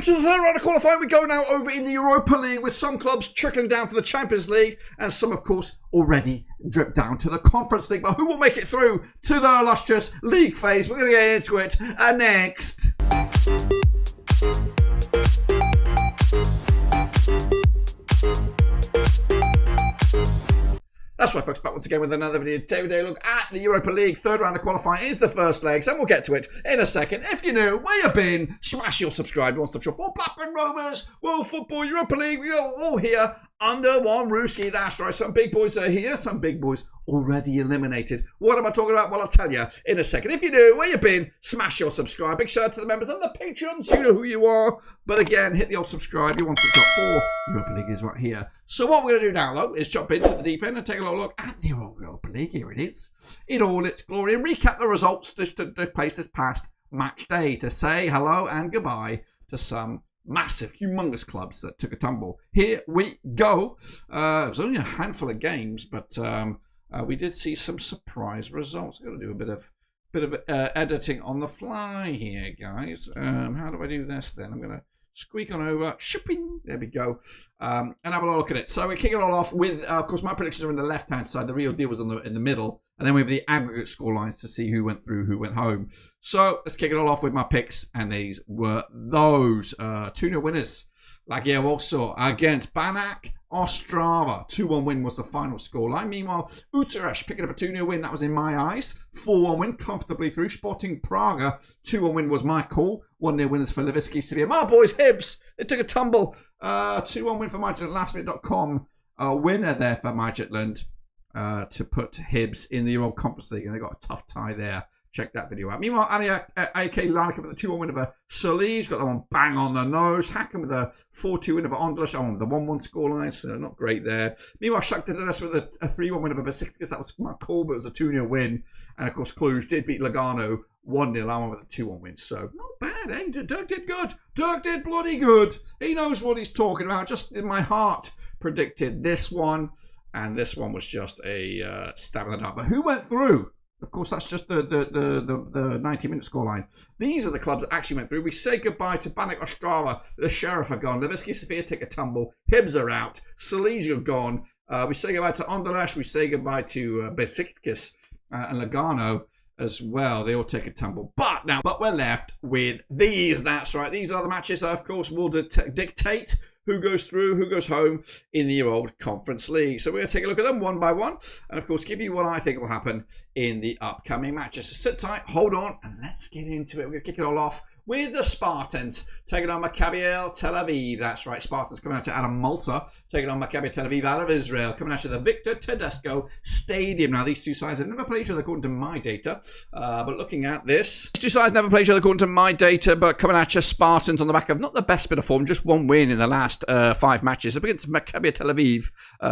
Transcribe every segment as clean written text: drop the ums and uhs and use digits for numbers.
To the third round of qualifying, we go now over in the Europa League with some clubs trickling down for the Champions League and some, of course, already drip down to the Conference League. But who will make it through to the illustrious league phase? We're going to get into it next. That's right, folks, back once again with another video. Today we look at the Europa League. Third round of qualifying is the first legs, and we'll get to it in a second. If you're new, where you been, smash your subscribe. You want to for Blackburn Rovers, World Football, Europa League. We are all here under one rooski. That's right. Some big boys are here, some big boys already eliminated. What am I talking about? Well, I'll tell you in a second. If you're new, where you been, smash your subscribe. Big shout out to the members and the patrons. You know who you are. But again, hit the old subscribe. You want to top 4. Europa League is right here. So what we're going to do now, though, is jump into the deep end and take a little look at the Europa League. Here it is, in all its glory, and recap the results that took place this past match day to say hello and goodbye to some massive, humongous clubs that took a tumble. Here we go. It was only a handful of games, but we did see some surprise results. I've got to do a bit of editing on the fly here, guys. How do I do this then? I'm going to squeak on over, shipping, there we go, and have a look at it. So we kick it all off with, of course, my predictions are on the left-hand side. The real deal was in the middle, and then we have the aggregate scorelines to see who went through, who went home. So let's kick it all off with my picks, and these were those 2-0 winners. Legia Warsaw against Banak Ostrava. 2-1 win was the final scoreline. Meanwhile, Utrecht picking up a 2-0 win. That was in my eyes. 4-1 win comfortably through. Sporting Braga. 2-1 win was my call. 1-0 winners for Levski Sevilla. My boys, Hibs. They took a tumble. 2-1 win for Midtjylland. Lastminute.com. Winner there for Midtjylland to put Hibs in the Europa Conference League. And they got a tough tie there. Check that video out. Meanwhile, HNK Rijeka with the 2-1 win over Solij. Got that one bang on the nose. Häcken with a 4-2 win over Anderlecht. Oh, the 1-1 scoreline, so not great there. Meanwhile, Shakhtar Donetsk with a 3-1 win over Besiktas. That was my call, but it was a 2-0 win. And of course, Cluj did beat Lugano 1-0. I went with a 2-1 win. So not bad, eh? Dirk did good. Dirk did bloody good. He knows what he's talking about. Just in my heart predicted this one. And this one was just a stab in the dark. But who went through? Of course, that's just the 90-minute scoreline. These are the clubs that actually went through. We say goodbye to Banak Ostrava. The Sheriff are gone. Levski Sevilla take a tumble. Hibs are out. Solij are gone. We say goodbye to Anderlecht. We say goodbye to Besiktas and Lugano as well. They all take a tumble. But we're left with these. That's right. These are the matches that, of course, will dictate who goes through, who goes home in the old Conference League. So we're going to take a look at them one by one and, of course, give you what I think will happen in the upcoming matches. So sit tight, hold on, and let's get into it. We're going to kick it all off with the Spartans taking on Maccabi Tel Aviv. That's right, Spartans coming out of Malta, taking on Maccabi Tel Aviv out of Israel, coming out of the Victor Tedesco Stadium. Now, these two sides have never played each other according to my data, but looking at this, these two sides never played each other according to my data, but coming at you, Spartans on the back of not the best bit of form, just one win in the last 5 matches. Up against Maccabi Tel Aviv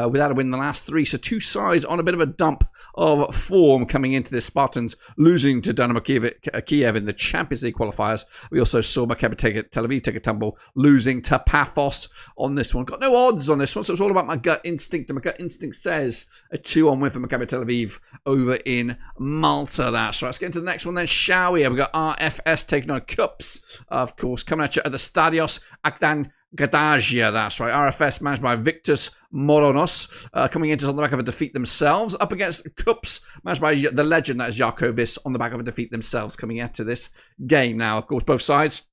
without a win in the last 3, so two sides on a bit of a dump of form coming into this. Spartans losing to Dynamo Kiev in the Champions League qualifiers. We also saw Maccabi Tel Aviv take a tumble, losing to Paphos on this one. Got no odds on this one, so it's all about my gut instinct. And my gut instinct says a 2-1 win for Maccabi Tel Aviv over in Malta. That's right. Let's get into the next one then, shall we? We've got RFS taking on Cups, of course, coming at you at the Stadios Akdan Gadagia, that's right. RFS managed by Victus Moronos, coming into on the back of a defeat themselves. Up against Cups, managed by the legend, that is Jakobis, on the back of a defeat themselves, coming into this game. Now, of course, both sides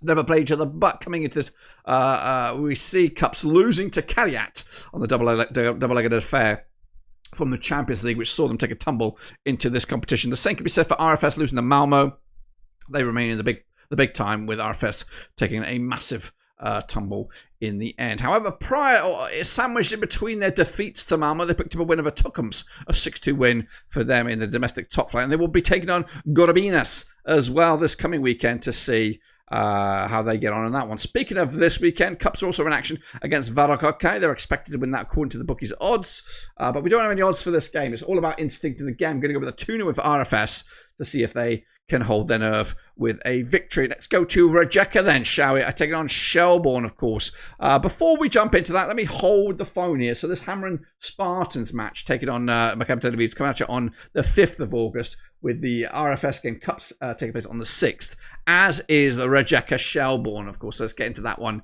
never played each other, but coming into this, we see Cups losing to Kaliat on the double-legged affair from the Champions League, which saw them take a tumble into this competition. The same can be said for RFS losing to Malmo. They remain in the big time, with RFS taking a massive tumble in the end. However, sandwiched in between their defeats to Malmo, they picked up a win over Tukums, a 6-2 win for them in the domestic top flight, and they will be taking on Gorobinas as well this coming weekend to see how they get on that one. Speaking of this weekend, Cups are also in action against Varokokai. They're expected to win that according to the bookies' odds, but we don't have any odds for this game. It's all about instinct in the game. I'm going to go with a 2-0 win for RFS to see if they can hold their nerve with a victory. Let's go to Rijeka then, shall we? I take it on Shelbourne, of course. Before we jump into that, let me hold the phone here. So this Hamrun Spartans match, taking on Maccabi Tel Aviv, is coming at you on the 5th of August. with the RFS game cups taking place on the 6th, as is the Rijeka Shelbourne, of course. Let's get into that one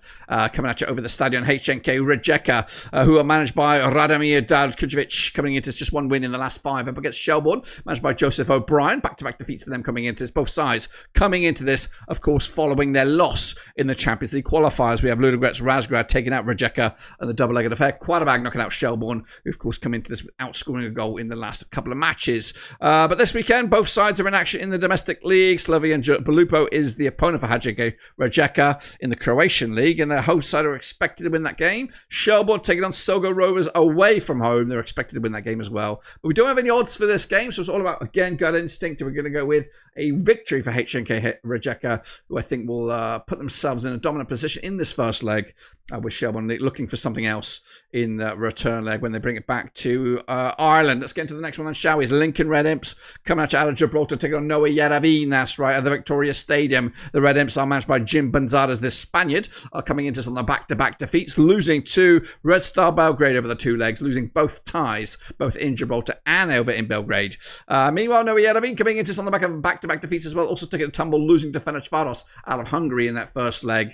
coming at you over the stadion. HNK Rijeka, who are managed by Radomir Dalkujevic, coming into just one win in the last 5 up against Shelbourne, managed by Joseph O'Brien. Back-to-back defeats for them coming into this. Both sides coming into this, of course, following their loss in the Champions League qualifiers. We have Ludogorets Razgrad taking out Rijeka and the double-legged affair. Qualifiers knocking out Shelbourne, who, of course, come into this without scoring a goal in the last couple of matches. But this weekend, both sides are in action in the domestic league. Slavian Belupo is the opponent for HNK Rijeka in the Croatian league, and their host side are expected to win that game. Shelbourne taking on Sogo Rovers away from home. They're expected to win that game as well. But we don't have any odds for this game, so it's all about, again, gut instinct. We're going to go with a victory for HNK Rijeka, who I think will put themselves in a dominant position in this first leg, with Shelbourne looking for something else in the return leg when they bring it back to Ireland. Let's get into the next one then, shall we? It's Lincoln Red Imps coming out of Gibraltar, taking on Noah Yaravin, that's right, at the Victoria Stadium. The Red Imps are managed by Jim Banzadas, this Spaniard, are coming into some of the back-to-back defeats, losing to Red Star Belgrade over the 2 legs, losing both ties, both in Gibraltar and over in Belgrade. Meanwhile, Noah Yaravin coming into some on the back of back-to-back defeats as well, also taking a tumble, losing to Ferencváros out of Hungary in that first leg,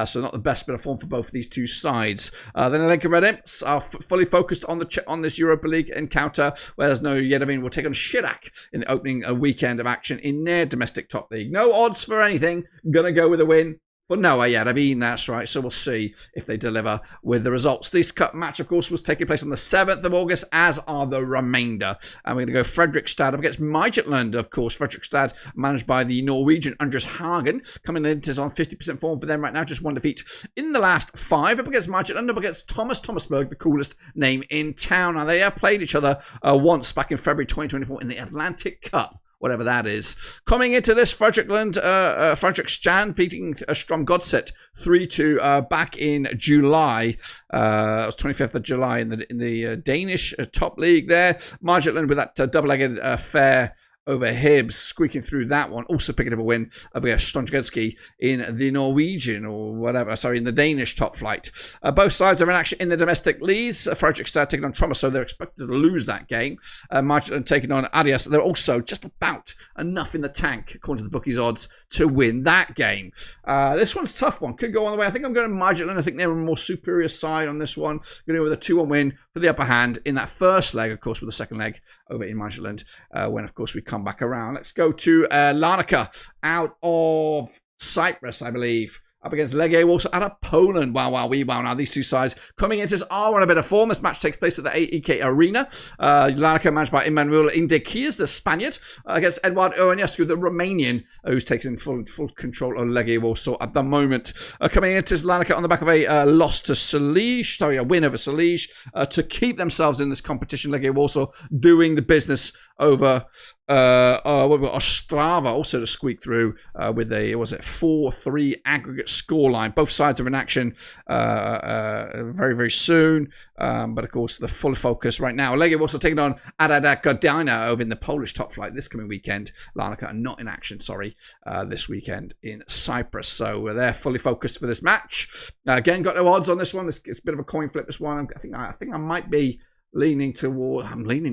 so not the best bit of form for both of these two sides. Then the Lincoln Red Imps are fully focused on this Europa League encounter, whereas Noah Yaravin will take on Shirak in the opening weekend of action in their domestic top league. No odds for anything. Gonna go with a win for Noah Yaravin, that's right. So we'll see if they deliver with the results. This cup match, of course, was taking place on the 7th of August, as are the remainder. And we're going to go Fredrikstad up against Midtjylland, of course. Fredrikstad, managed by the Norwegian Andres Hagen, coming in on 50% form for them right now. Just 1 defeat in the last 5 up against Midtjylland, up against Thomasberg, the coolest name in town. Now, they have played each other once back in February 2024 in the Atlantic Cup, whatever that is. Coming into this, Fredrikstad beating Strom Godset 3-2 back in July. It was 25th of July in the Danish top league there. Midtjylland with that double-legged affair over Hibs, squeaking through that one. Also picking up a win over Zrinjski in the Norwegian, or whatever, sorry, in the Danish top flight. Both sides are in action in the domestic leagues. Fredrikstad taking on Tromsø, so they're expected to lose that game. Midtjylland taking on Adias. They're also just about enough in the tank, according to the bookies' odds, to win that game. This one's a tough one. Could go on the way. I think I'm going to Midtjylland. I think they're a more superior side on this one. Going to go with a 2-1 win for the upper hand in that first leg, of course, with the second leg over in Midtjylland, when, of course, we come back around. Let's go to Larnaca out of Cyprus, I believe, up against Legia Warsaw out of Poland. Wow. Now these two sides coming into this are on a bit of form. This match takes place at the HNK Arena. Larnaca managed by Emmanuel Indekias, the Spaniard, against Eduard Ionescu, the Romanian, who's taking full control of Legia Warsaw at the moment. Coming into this, Larnaca on the back of a loss to Salij, a win over Salij, to keep themselves in this competition. Legia Warsaw doing the business over Ostrava, also to squeak through with a 4-3 aggregate scoreline. Both sides are in action very soon, but of course the full focus right now. Legia also taking on Adada Gdynia over in the Polish top flight this coming weekend. Larnaca are not in action, this weekend in Cyprus, so they're fully focused for this match. Again, got no odds on this one. It's a bit of a coin flip, this one. I think I might be leaning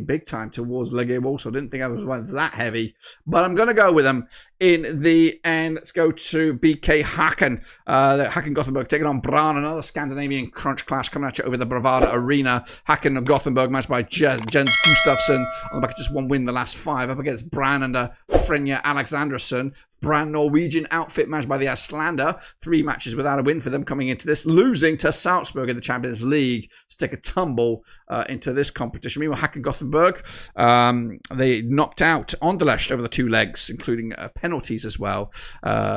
big time towards Legia Warsaw. I didn't think I was that heavy, but I'm going to go with them in the end. Let's go to BK Häcken. Häcken Gothenburg taking on Brann, another Scandinavian crunch clash coming at you over the Bravada Arena. Häcken of Gothenburg managed by Jens Gustafsson on the back of just 1 win the last 5 up against Brann under Frenja Alexandersson. Brann Norwegian outfit managed by the Aslander. 3 matches without a win for them coming into this, losing to Salzburg in the Champions League to take a tumble into this competition. Meanwhile, Häcken Gothenburg, they knocked out Anderlecht over the 2 legs, including penalties as well.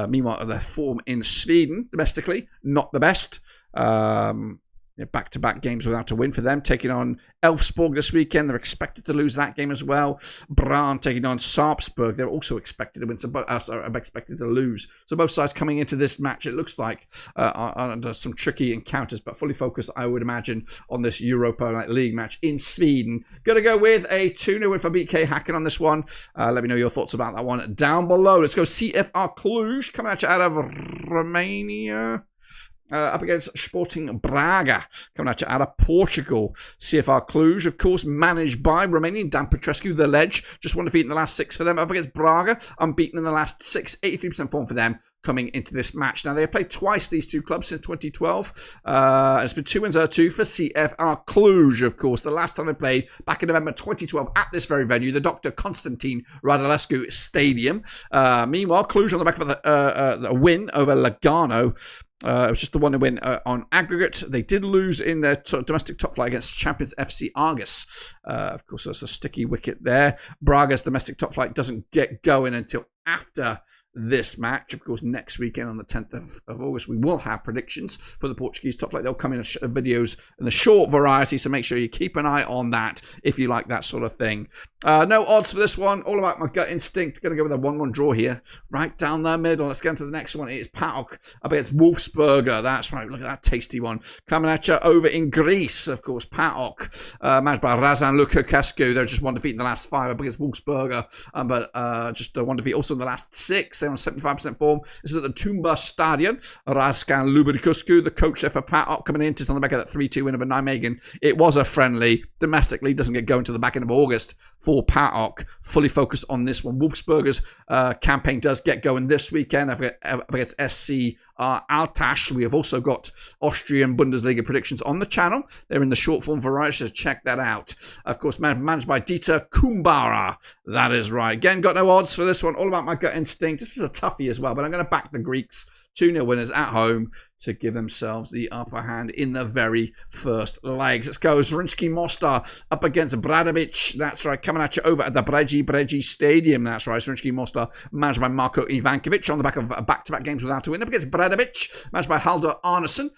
Meanwhile, their form in Sweden domestically, not the best. Back-to-back games without a win for them, taking on Elfsborg this weekend. They're expected to lose that game as well. Brann taking on Sarpsborg. They're also expected to win, expected to lose. So both sides coming into this match, it looks like, under some tricky encounters, but fully focused, I would imagine, on this Europa League match in Sweden. Going to go with a 2-0 win for BK Häcken on this one. Let me know your thoughts about that one down below. Let's go CFR Cluj, coming at you out of Romania. up against Sporting Braga, coming at you out of Portugal. CFR Cluj, of course, managed by Romanian Dan Petrescu, the Ledge, just one defeat in the last 6 for them. Up against Braga, unbeaten in the last 6, 83% form for them coming into this match. Now, they have played twice, these two clubs, since 2012. It's been 2 wins out of 2 for CFR Cluj, of course. The last time they played, back in November 2012, at this very venue, the Dr. Constantine Radulescu Stadium. Meanwhile, Cluj on the back of a win over Lugano. It was just the one win on aggregate. They did lose in their domestic top flight against champions FC Argus. Of course, that's a sticky wicket there. Braga's domestic top flight doesn't get going until after this match. Of course, next weekend on the 10th of August, we will have predictions for the Portuguese top flight. They'll come in videos in a short variety, so make sure you keep an eye on that if you like that sort of thing. No odds for this one. All about my gut instinct. Going to go with a 1-1 draw here. Right down the middle. Let's get into the next one. It is PAOK up against Wolfsberger. That's right. Look at that tasty one. Coming at you over in Greece, of course, PAOK. Managed by Razan Lukascu. They're just one defeat in the last 5 up against Wolfsberger. But just one defeat also in the last 6. They're on 75% form. This is at the Tumba Stadion. Razkan Lubarikuscu, the coach there for PAOK, coming in just on the back of that 3-2 win over Nijmegen. It was a friendly. Domestically, doesn't get going to the back end of August for PAOK. Fully focused on this one. Wolfsberger's campaign does get going this weekend against SC Altash. We have also got Austrian Bundesliga predictions on the channel. They're in the short form variety, so check that out. Of course, managed by Dieter Kumbara. That is right. Again, got no odds for this one. All about my gut instinct. This is a toughie as well, but I'm going to back the Greeks. 2-0 winners at home to give themselves the upper hand in the very first legs. Let's go. Zrinjski Mostar up against Breiðablik. That's right. Coming at you over at the Breji Stadium. That's right. Zrinjski Mostar managed by Marko Ivankovic on the back of back-to-back games without a win. Up against Breiðablik, managed by Halldor Arnason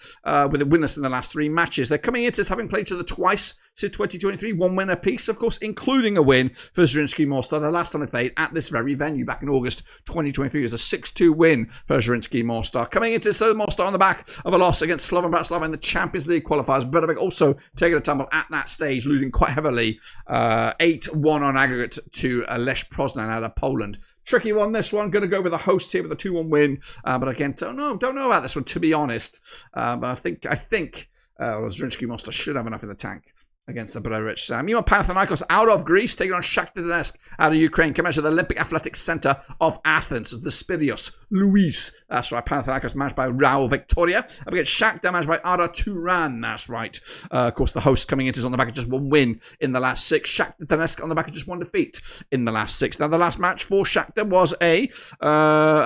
with a winless in the last 3 matches. They're coming into this having played each other twice since 2023. 1 win apiece, of course, including a win for Zrinjski Mostar. The last time they played at this very venue back in August 2023 was a 6-2 win for Zrinjski Mostar. Coming into this, Mostar on the back of a loss against Slovan Bratislava in the Champions League qualifiers. Breiðablik also taking a tumble at that stage, losing quite heavily, 8-1 on aggregate to Lech Poznan out of Poland. Tricky one, this one. Going to go with the host here with a 2-1 win. But again, don't know about this one, to be honest. But I think Zrinjski Mostar should have enough in the tank against the Breiðablik. Meanwhile, Panathinaikos out of Greece, taking on Shakhtar Donetsk out of Ukraine. Coming to the Olympic Athletics Centre of Athens, the Spirios Luis. That's right. Panathinaikos managed by Raul Victoria. Up against Shakhtar managed by Ada Turan. That's right. Of course, the host coming into is on the back of just 1 win in the last 6. Shakhtar Donetsk on the back of just 1 defeat in the last 6. Now, the last match for Shakhtar was a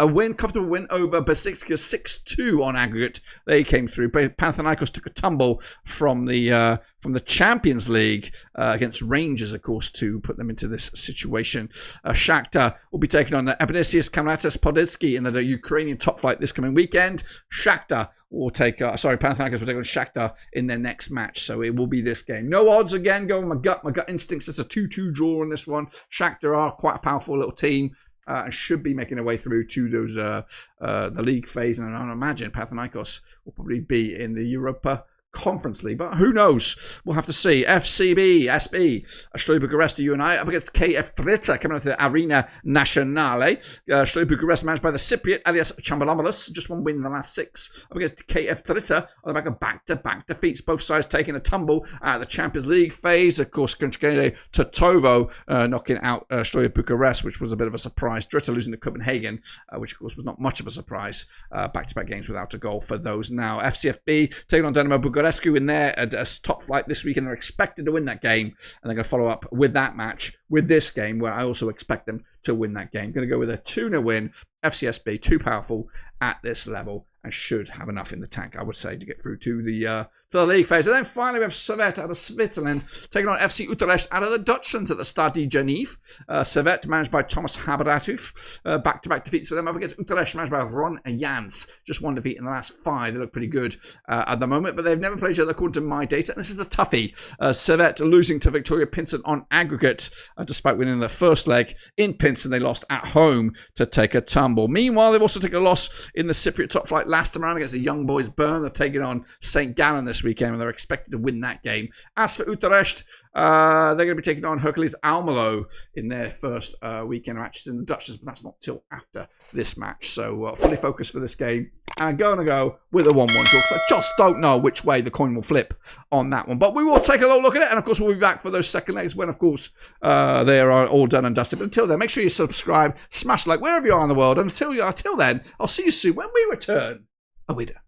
win, comfortable win over Besiktas 6-2 on aggregate. They came through. Panathinaikos took a tumble from the Champions League against Rangers, of course, to put them into this situation. Shakhtar will be taking on the Ebenesius Kamratis Podilski in the Ukrainian top flight this coming weekend. Shakhtar will Panathinaikos will take on Shakhtar in their next match, so it will be this game. No odds again, go with my gut instincts. It's a 2-2 draw in this one. Shakhtar are quite a powerful little team. And should be making their way through to those the league phase, and I imagine Panathinaikos will probably be in the Europa Conference League, but who knows? We'll have to see. FCB, SB, Steaua Bucharest, you and I, up against KF Drita, coming out to the Arena Națională. Steaua Bucharest managed by the Cypriot, Elias Chambalamalis, just 1 win in the last 6, up against KF Drita, on the back of back-to-back defeats, both sides taking a tumble at the Champions League phase. Of course, Conchgene Totovo knocking out Steaua Bucharest, which was a bit of a surprise. Drita losing to Copenhagen, which of course was not much of a surprise. Back-to-back games without a goal for those now. FCFB taking on Dynamo Bucharest in their top flight this week, and they're expected to win that game, and they're going to follow up with that match with this game, where I also expect them to win that game. Going to go with a 2-0 win. FCSB, too powerful at this level, and should have enough in the tank, I would say, to get through to the league phase. And then finally, we have Servette out of Switzerland taking on FC Utrecht out of the Dutchlands at the Stade Genève. Servette managed by Thomas Haberatov. Back-to-back defeats for them up against Utrecht managed by Ron Jans. Just 1 defeat in the last 5. They look pretty good at the moment, but they've never played each other according to my data. And this is a toughie. Servette losing to Victoria Pilsen on aggregate, despite winning the first leg in Pilsen. They lost at home to take a tumble. Meanwhile, they've also taken a loss in the Cypriot top flight last time around against the young boys Bern. They're taking on St. Gallen this weekend, and they're expected to win that game. As for Utrecht, they're going to be taking on Hercules Almelo in their first weekend matches in the Dutch, but that's not till after this match. So fully focused for this game. And I'm going to go with a 1-1 draw because I just don't know which way the coin will flip on that one. But we will take a little look at it. And, of course, we'll be back for those second legs when, of course, they are all done and dusted. But until then, make sure you subscribe, smash like wherever you are in the world. And until then, I'll see you soon when we return. A winner.